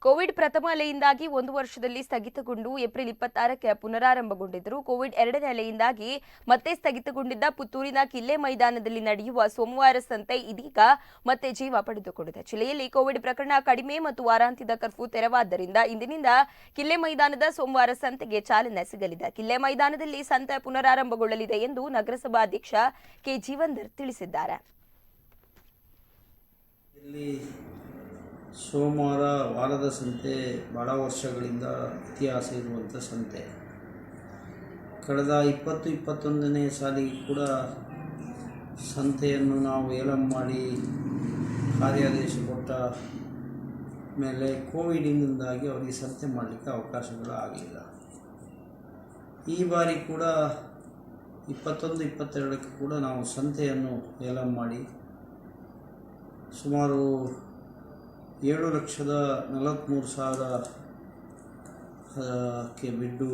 Covid ಪ್ರಥಮ ಅಲೆಯಿಂದಾಗಿ 1 ವರ್ಷದಲ್ಲಿ ಸ್ಥಗಿತಗೊಂಡು April 26ಕ್ಕೆ ಪುನರಾರಂಭಗೊಂಡಿದ್ದರು. Covid ಎರಡನೇ ಅಲೆಯಿಂದಾಗಿ ಮತ್ತೆ ಸ್ಥಗಿತಗೊಂಡಿದ್ದ ಪುತ್ತೂರಿನ ಕಿಲ್ಲೆ ಮೈದಾನದಲ್ಲಿ ನಡೆಯುವ ಸೋಮವಾರ ಸಂತೆ ಇದೀಗ ಮತ್ತೆ ಜೀವ ಪಡೆದುಕೊಂಡಿದೆ. ಜಿಲ್ಲೆಯಲ್ಲಿ ಕೋವಿಡ್ ಪ್ರಕರಣ ಕಡಿಮೆ ಮತ್ತು ವಾರಾಂತ್ಯದ ಕರ್ಫ್ಯೂ ತೆರವಾದ್ದರಿಂದ ಇಂದಿನಿಂದ ಕಿಲ್ಲೆ ಮೈದಾನದ ಸೋಮವಾರ ಸಂತೆಗೆ ಚಾಲನೆ ಸಿಗಲಿದೆ. ಕಿಲ್ಲೆ ಮೈದಾನದಲ್ಲಿ ಸಂತೆ ಪುನರಾರಂಭಗೊಳ್ಳಲಿದೆ ಎಂದು ನಗರಸಭಾಧ್ಯಕ್ಷ ಕೆ ಜೀವಂದರ್ ತಿಳಿಸಿದ್ದಾರೆ. ಸೋಮವಾರ ವಾರದ ಸಂತೆ ಬಹಳ ವರ್ಷಗಳಿಂದ ಇತಿಹಾಸ ಇರುವಂಥ ಸಂತೆ. ಕಳೆದ 20-21ನೇ ಸಾಲಿಗೆ ಕೂಡ ಸಂತೆಯನ್ನು ನಾವು ಏಲಂ ಮಾಡಿ ಕಾರ್ಯಾದೇಶ ಕೊಟ್ಟ ಮೇಲೆ ಕೋವಿಡಿನಿಂದಾಗಿ ಅವರಿಗೆ ಸಂತೆ ಮಾಡಲಿಕ್ಕೆ ಅವಕಾಶಗಳು ಆಗಲಿಲ್ಲ. ಈ ಬಾರಿ ಕೂಡ 21-22ಕ್ಕೆ ಕೂಡ ನಾವು ಸಂತೆಯನ್ನು ಏಲಂ ಮಾಡಿ ಸುಮಾರು 7,43,000 ಕ್ಕೆ ಬಿಡ್ಡು